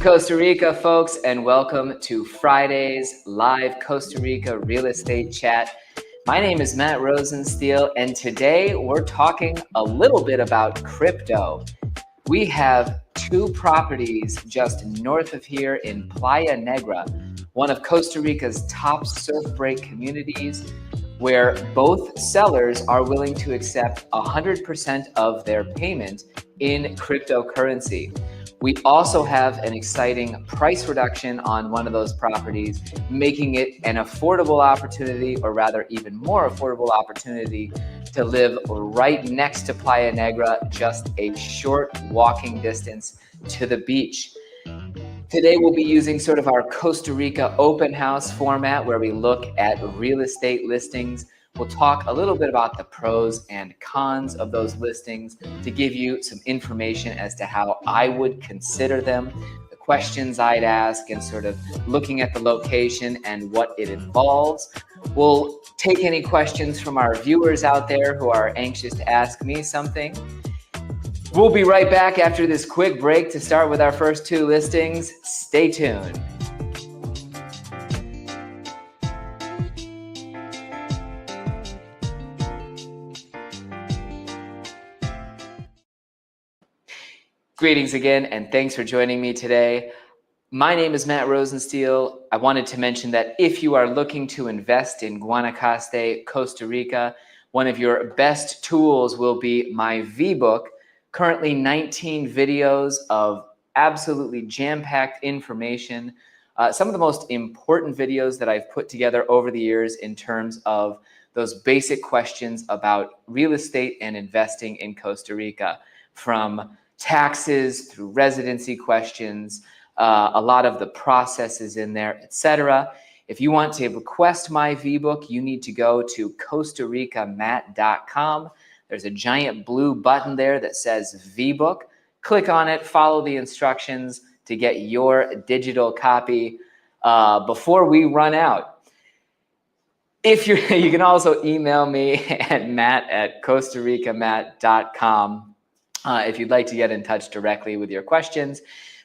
Costa Rica, folks, and welcome to Friday's live Costa Rica real estate chat. My name is Matt Rosensteel, and today we're talking a little bit about crypto. We have two properties just north of here in Playa Negra, one of Costa Rica's top surf break communities, where both sellers are willing to accept 100% of their payment in cryptocurrency. We also have an exciting price reduction on one of those properties, making it an affordable opportunity, or rather even more affordable opportunity, to live right next to Playa Negra, just a short walking distance to the beach. Today we'll be using sort of our Costa Rica Open House format, where we look at real estate listings. We'll talk a little bit about the pros and cons of those listings to give you some information as to how I would consider them, the questions I'd ask, and sort of looking at the location and what it involves. We'll take any questions from our viewers out there who are anxious to ask me something. We'll be right back after this quick break to start with our first two listings. Stay tuned. Greetings again, and thanks for joining me today. My name is Matt Rosensteel. I wanted to mention that if you are looking to invest in Guanacaste, Costa Rica, one of your best tools will be my VBook. Currently 19 videos of absolutely jam-packed information. Some of the most important videos that I've put together over the years in terms of those basic questions about real estate and investing in Costa Rica, from taxes through residency questions, a lot of the processes in there, etc. If you want to request my VBook, you need to go to CostaRicaMatt.com. There's a giant blue button there that says VBook. Click on it, follow the instructions to get your digital copy before we run out. If you can also email me at matt@CostaRicaMatt.com if you'd like to get in touch directly with your questions.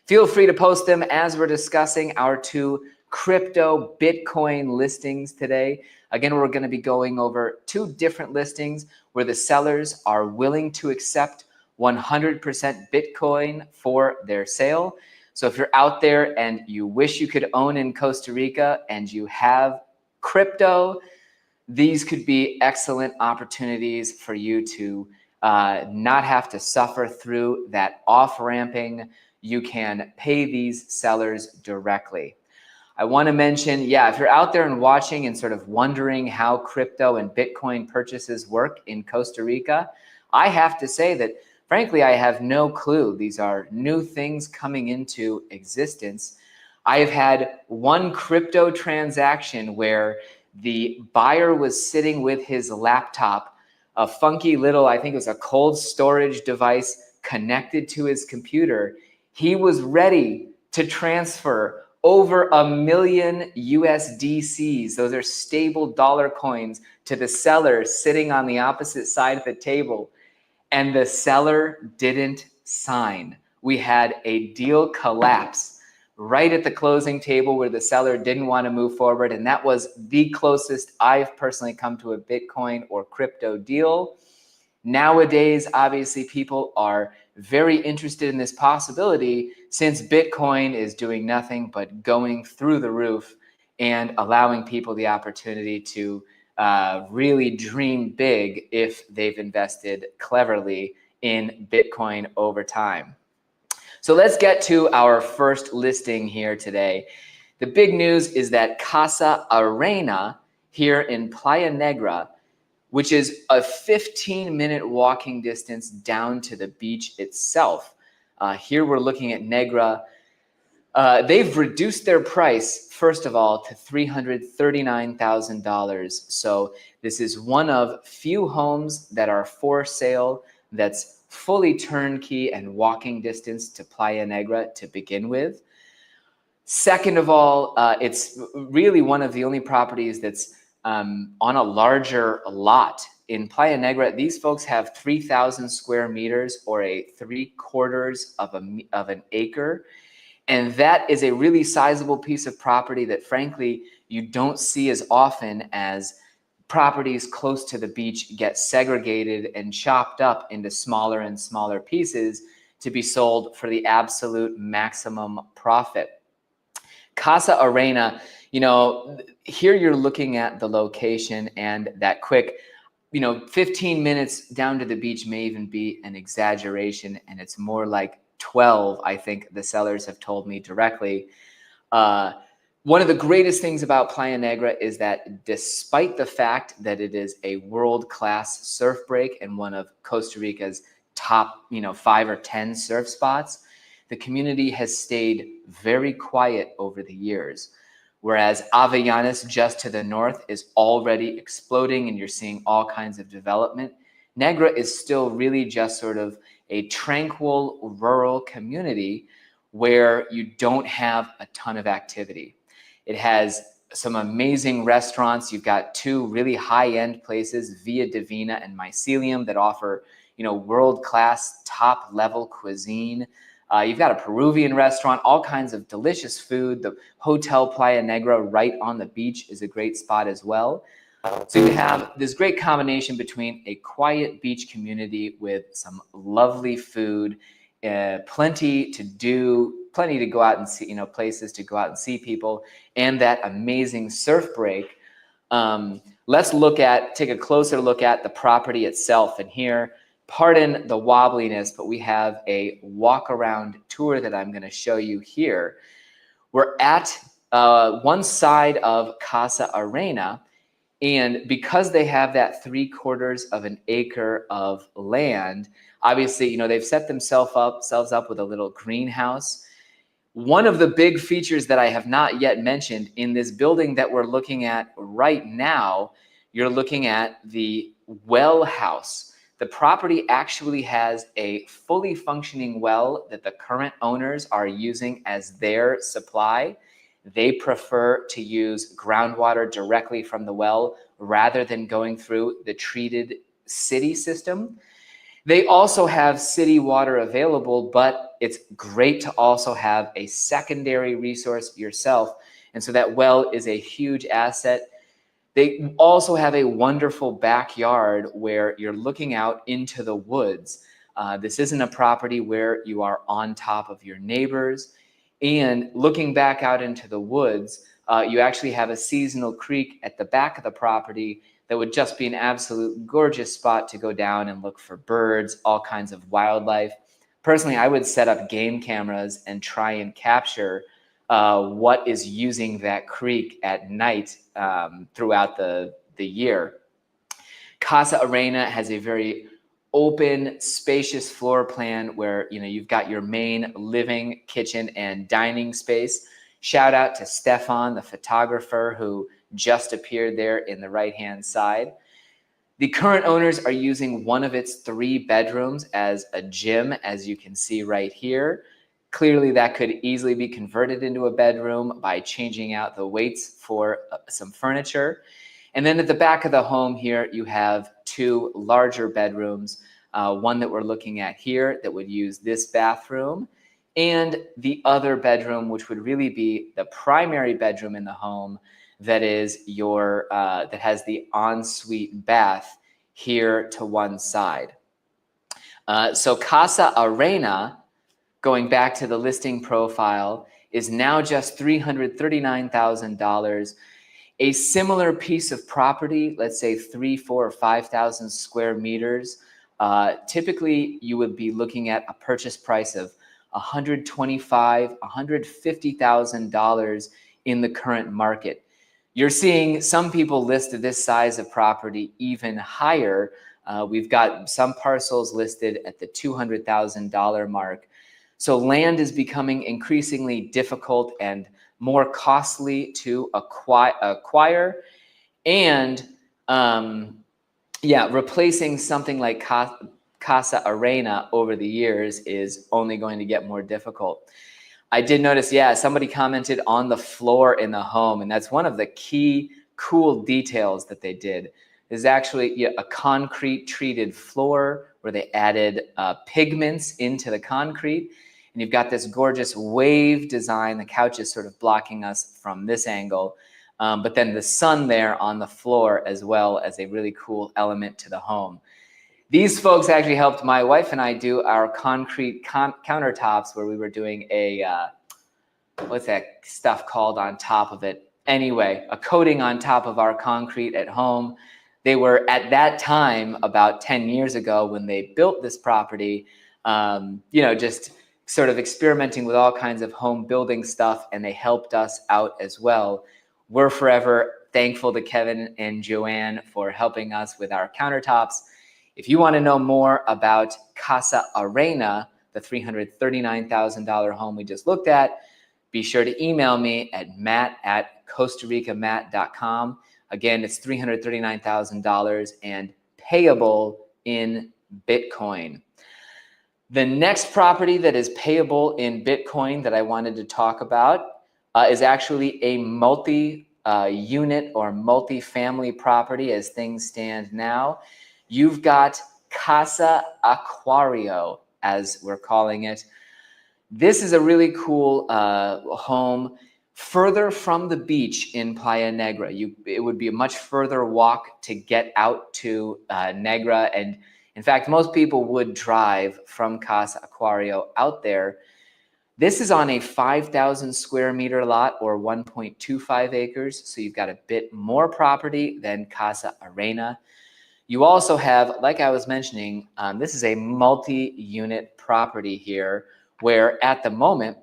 Feel free to post them as we're discussing our two crypto Bitcoin listings today. Again, we're going to be going over two different listings where the sellers are willing to accept 100% Bitcoin for their sale. So if you're out there and you wish you could own in Costa Rica and you have crypto, these could be excellent opportunities for you to not have to suffer through that off-ramping. You can pay these sellers directly. I want to mention, if you're out there and watching and sort of wondering how crypto and Bitcoin purchases work in Costa Rica, I have to say that, frankly, I have no clue. These are new things coming into existence. I have had one crypto transaction where the buyer was sitting with his laptop, a funky little, I think it was a cold storage device connected to his computer. He was ready to transfer over 1 million USDCs, those are stable dollar coins, to the seller sitting on the opposite side of the table. And the seller didn't sign. We had a deal collapse right at the closing table where the seller didn't want to move forward. And that was the closest I've personally come to a Bitcoin or crypto deal. Nowadays, obviously, people are very interested in this possibility since Bitcoin is doing nothing but going through the roof and allowing people the opportunity to really dream big if they've invested cleverly in Bitcoin over time. So let's get to our first listing here today. The big news is that Casa Aquario here in Playa Negra, which is a 15-minute walking distance down to the beach itself. Here we're looking at Negra. They've reduced their price, first of all, to $339,000. So this is one of few homes that are for sale that's fully turnkey and walking distance to Playa Negra to begin with. Second of all, it's really one of the only properties that's on a larger lot. In Playa Negra, these folks have 3,000 square meters, or a 3/4 of an acre. And that is a really sizable piece of property that, frankly, you don't see as often as properties close to the beach get segregated and chopped up into smaller and smaller pieces to be sold for the absolute maximum profit. Casa Arena, here you're looking at the location, and that quick, 15 minutes down to the beach may even be an exaggeration, and it's more like 12, I think the sellers have told me directly. One of the greatest things about Playa Negra is that despite the fact that it is a world-class surf break and one of Costa Rica's top, 5 or 10 surf spots, the community has stayed very quiet over the years. Whereas Avellanes, just to the north, is already exploding and you're seeing all kinds of development. Negra is still really just sort of a tranquil rural community where you don't have a ton of activity. It has some amazing restaurants. You've got 2 really high-end places, Via Divina and Mycelium, that offer, world-class top-level cuisine. You've got a Peruvian restaurant, all kinds of delicious food. The Hotel Playa Negra right on the beach is a great spot as well. So you have this great combination between a quiet beach community with some lovely food, plenty to do, plenty to go out and see, places to go out and see people, and that amazing surf break. Let's take a closer look at the property itself. And here, pardon the wobbliness, but we have a walk-around tour that I'm going to show you here. We're at one side of Casa Arena, and because they have that 3/4 of an acre of land, obviously, they've set themselves up with a little greenhouse. One of the big features that I have not yet mentioned in this building that we're looking at right now, you're looking at the well house. The property actually has a fully functioning well that the current owners are using as their supply. They prefer to use groundwater directly from the well rather than going through the treated city system. They also have city water available, but it's great to also have a secondary resource yourself. And so that well is a huge asset. They also have a wonderful backyard where you're looking out into the woods. This isn't a property where you are on top of your neighbors. And looking back out into the woods, you actually have a seasonal creek at the back of the property that would just be an absolute gorgeous spot to go down and look for birds, all kinds of wildlife. Personally, I would set up game cameras and try and capture what is using that creek at night throughout the year. Casa Arena has a very open, spacious floor plan where you've got your main living, kitchen, and dining space. Shout out to Stefan, the photographer, who just appeared there in the right-hand side. The current owners are using one of its 3 bedrooms as a gym, as you can see right here. Clearly, that could easily be converted into a bedroom by changing out the weights for some furniture. And then at the back of the home here, you have 2 larger bedrooms, one that we're looking at here that would use this bathroom, and the other bedroom, which would really be the primary bedroom in the home, that is that has the ensuite bath here to one side. So Casa Arena, going back to the listing profile, is now just $339,000. A similar piece of property, let's say 3, 4, or 5,000 square meters, typically you would be looking at a purchase price of $125,000, $150,000 in the current market. You're seeing some people list this size of property even higher. We've got some parcels listed at the $200,000 mark. So land is becoming increasingly difficult and more costly to acquire. And replacing something like Casa Arena over the years is only going to get more difficult. I did notice, somebody commented on the floor in the home, and that's one of the key cool details that they did. There's actually a concrete treated floor where they added pigments into the concrete. and you've got this gorgeous wave design. The couch is sort of blocking us from this angle, but then the sun there on the floor as well as a really cool element to the home. These folks actually helped my wife and I do our concrete countertops, where we were doing a, what's that stuff called on top of it? Anyway, a coating on top of our concrete at home. They were at that time, about 10 years ago when they built this property, just sort of experimenting with all kinds of home building stuff, and they helped us out as well. We're forever thankful to Kevin and Joanne for helping us with our countertops. If you want to know more about Casa Arena, the $339,000 home we just looked at, be sure to email me at matt@costaricamatt.com. Again, it's $339,000 and payable in Bitcoin. The next property that is payable in Bitcoin that I wanted to talk about is actually a multi-unit or multi-family property as things stand now. You've got Casa Aquario, as we're calling it. This is a really cool home further from the beach in Playa Negra. It would be a much further walk to get out to Negra. And in fact, most people would drive from Casa Aquario out there. This is on a 5,000 square meter lot, or 1.25 acres. So you've got a bit more property than Casa Arena. You also have, like I was mentioning, this is a multi-unit property here, where at the moment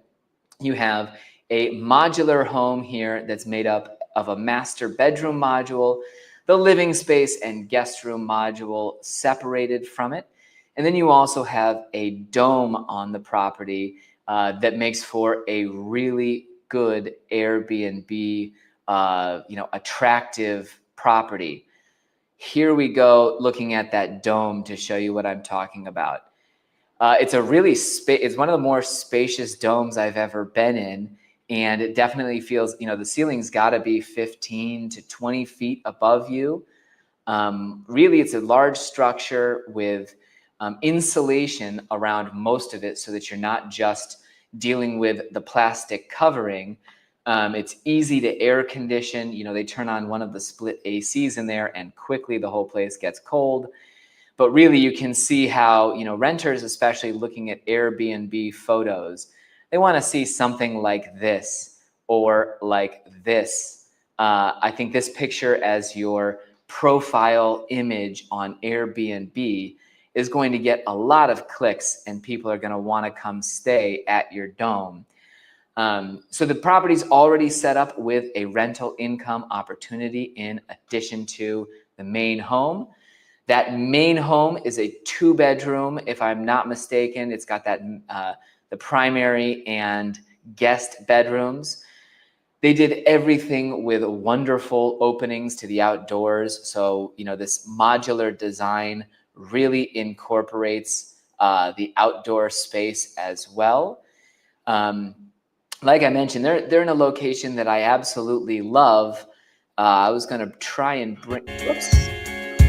you have a modular home here that's made up of a master bedroom module, the living space and guest room module separated from it. And then you also have a dome on the property that makes for a really good Airbnb, attractive property. Here we go, looking at that dome to show you what I'm talking about. It's one of the more spacious domes I've ever been in, and it definitely feels, the ceiling's got to be 15 to 20 feet above you. Really, it's a large structure with insulation around most of it, so that you're not just dealing with the plastic covering. It's easy to air condition. They turn on one of the split ACs in there, and quickly the whole place gets cold. But really, you can see how, renters, especially looking at Airbnb photos, they want to see something like this or like this. I think this picture as your profile image on Airbnb is going to get a lot of clicks, and people are going to want to come stay at your dome. So the property's already set up with a rental income opportunity in addition to the main home. That main home is a 2-bedroom, if I'm not mistaken. It's got that the primary and guest bedrooms. They did everything with wonderful openings to the outdoors. So, this modular design really incorporates the outdoor space as well. Like I mentioned, they're in a location that I absolutely love. I was going to try and bring, whoops,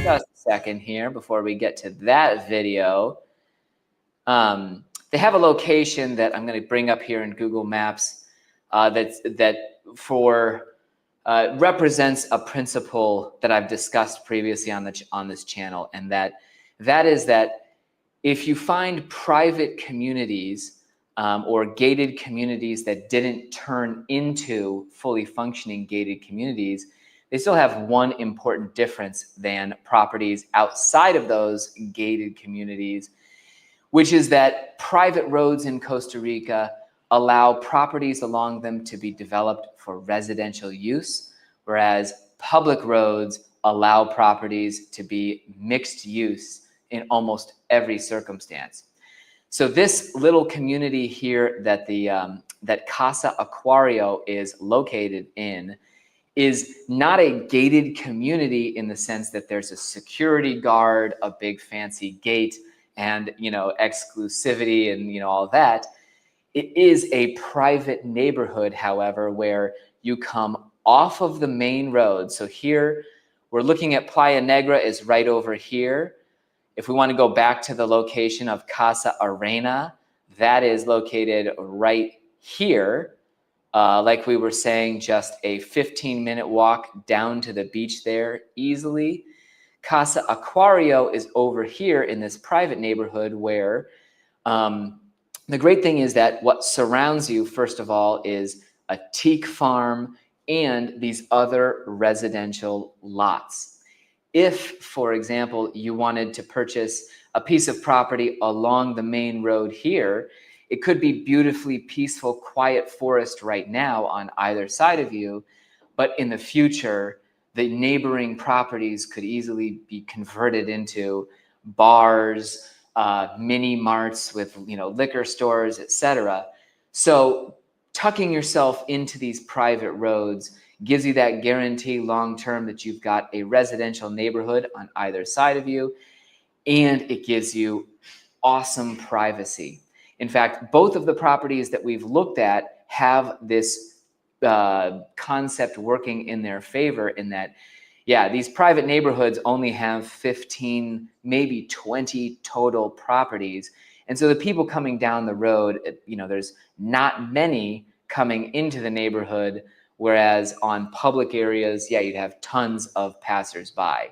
just a second here before we get to that video. They have a location that I'm going to bring up here in Google Maps that represents a principle that I've discussed previously on this channel, and that is that if you find private communities or gated communities that didn't turn into fully functioning gated communities, they still have one important difference than properties outside of those gated communities, which is that private roads in Costa Rica allow properties along them to be developed for residential use, whereas public roads allow properties to be mixed use in almost every circumstance. So this little community here that that Casa Aquario is located in is not a gated community in the sense that there's a security guard, a big fancy gate, and exclusivity and all that. It is a private neighborhood, however, where you come off of the main road. So here we're looking at Playa Negra is right over here. If we want to go back to the location of Casa Arena, that is located right here. Like we were saying, just a 15-minute walk down to the beach there easily. Casa Aquario is over here in this private neighborhood where the great thing is that what surrounds you, first of all, is a teak farm and these other residential lots. If, for example, you wanted to purchase a piece of property along the main road here, it could be beautifully peaceful, quiet forest right now on either side of you, but in the future, the neighboring properties could easily be converted into bars, mini marts with liquor stores, etc. So tucking yourself into these private roads gives you that guarantee long term that you've got a residential neighborhood on either side of you, and it gives you awesome privacy. In fact, both of the properties that we've looked at have this concept working in their favor, in that, yeah, these private neighborhoods only have 15, maybe 20 total properties. And so the people coming down the road, there's not many coming into the neighborhood, whereas on public areas, yeah, you'd have tons of passersby.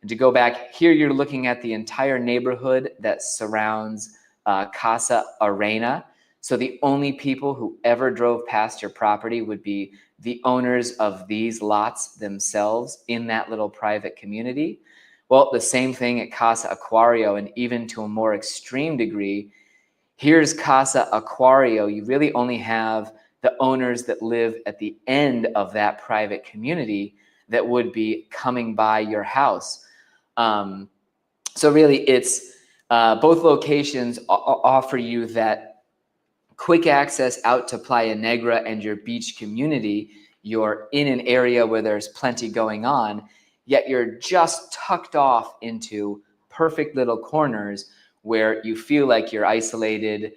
And to go back here, you're looking at the entire neighborhood that surrounds Casa Arena. So the only people who ever drove past your property would be the owners of these lots themselves in that little private community. Well, the same thing at Casa Aquario, and even to a more extreme degree, here's Casa Aquario. You really only have the owners that live at the end of that private community that would be coming by your house. So really, it's both locations offer you that quick access out to Playa Negra and your beach community. You're in an area where there's plenty going on, yet you're just tucked off into perfect little corners where you feel like you're isolated.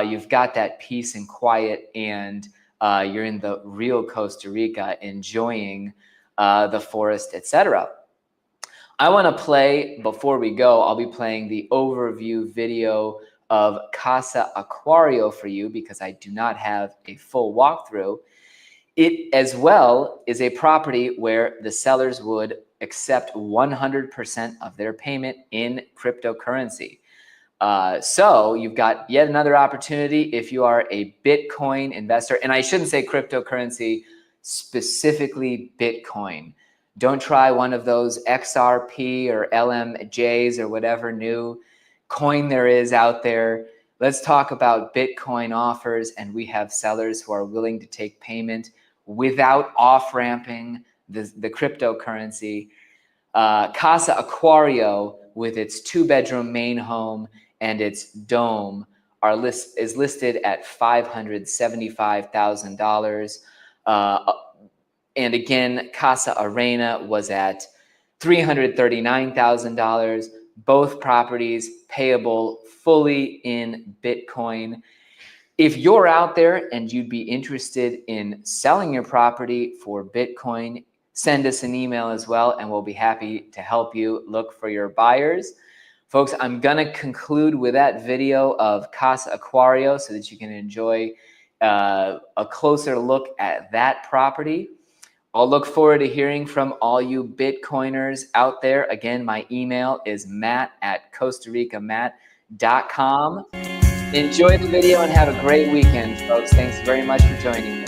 You've got that peace and quiet, and you're in the real Costa Rica enjoying the forest, etc. I want to play, before we go, I'll be playing the overview video of Casa Aquario for you because I do not have a full walkthrough. It as well is a property where the sellers would accept 100% of their payment in cryptocurrency. So you've got yet another opportunity if you are a Bitcoin investor. And I shouldn't say cryptocurrency, specifically Bitcoin. Don't try one of those XRP or LMJs or whatever new coin there is out there. Let's talk about Bitcoin offers, and we have sellers who are willing to take payment without off-ramping the cryptocurrency. Casa Aquario, with its 2-bedroom main home and its dome, is listed at $575,000. And again, Casa Arena was at $339,000. Both properties payable fully in Bitcoin. If you're out there and you'd be interested in selling your property for Bitcoin, send us an email as well, and we'll be happy to help you look for your buyers. Folks, I'm going to conclude with that video of Casa Aquario so that you can enjoy a closer look at that property. I'll look forward to hearing from all you Bitcoiners out there. Again, my email is matt@CostaRicaMatt.com. Enjoy the video and have a great weekend, folks. Thanks very much for joining me.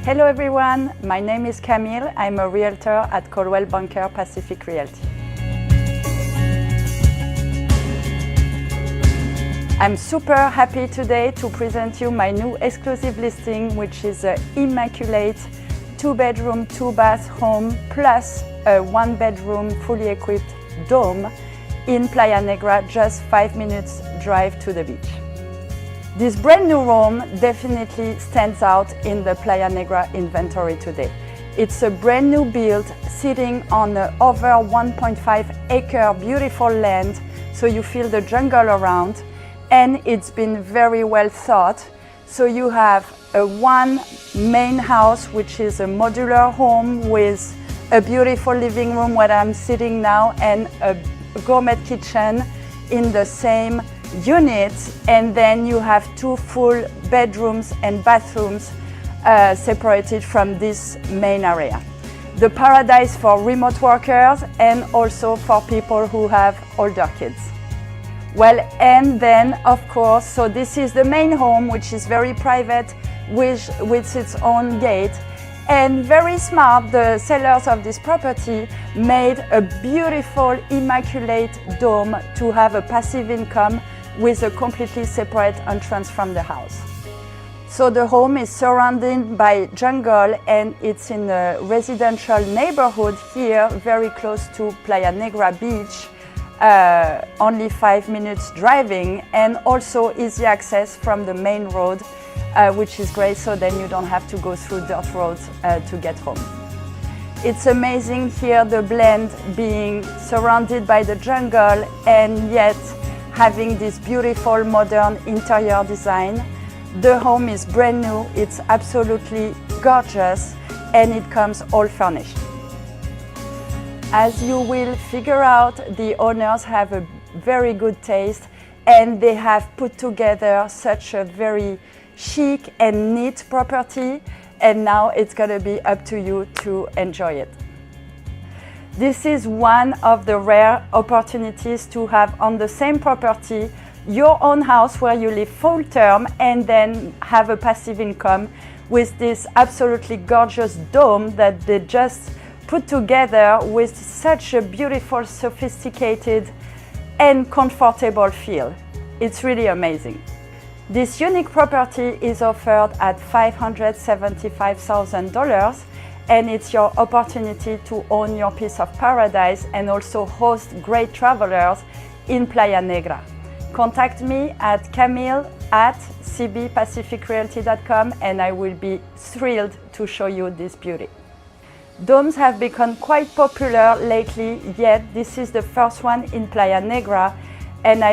Hello everyone, my name is Camille. I'm a realtor at Coldwell Banker Pacific Realty. I'm super happy today to present you my new exclusive listing, which is an immaculate 2-bedroom, 2-bath home plus a 1-bedroom fully equipped dome in Playa Negra, just 5 minutes drive to the beach. This brand new home definitely stands out in the Playa Negra inventory today. It's a brand new build sitting on an over 1.5 acre beautiful land, so you feel the jungle around, and it's been very well thought. So you have one main house, which is a modular home with a beautiful living room where I'm sitting now and a gourmet kitchen in the same unit, and then you have 2 full bedrooms and bathrooms separated from this main area. The paradise for remote workers and also for people who have older kids. Well, and then of course, so this is the main home, which is very private with its own gate. And very smart, the sellers of this property made a beautiful, immaculate dome to have a passive income with a completely separate entrance from the house. So the home is surrounded by jungle and it's in a residential neighborhood here, very close to Playa Negra beach, only 5 minutes driving, and also easy access from the main road, which is great, so then you don't have to go through dirt roads to get home. It's amazing here, the blend being surrounded by the jungle and yet having this beautiful modern interior design. The home is brand new, it's absolutely gorgeous, and it comes all furnished. As you will figure out, the owners have a very good taste and they have put together such a very chic and neat property, and now it's going to be up to you to enjoy it. This is one of the rare opportunities to have on the same property your own house where you live full term and then have a passive income with this absolutely gorgeous dome that they just put together with such a beautiful, sophisticated and comfortable feel. It's really amazing. This unique property is offered at $575,000, and it's your opportunity to own your piece of paradise and also host great travelers in Playa Negra. Contact me at camille@cbpacificrealty.com and I will be thrilled to show you this beauty. Domes have become quite popular lately, yet this is the first one in Playa Negra, and I've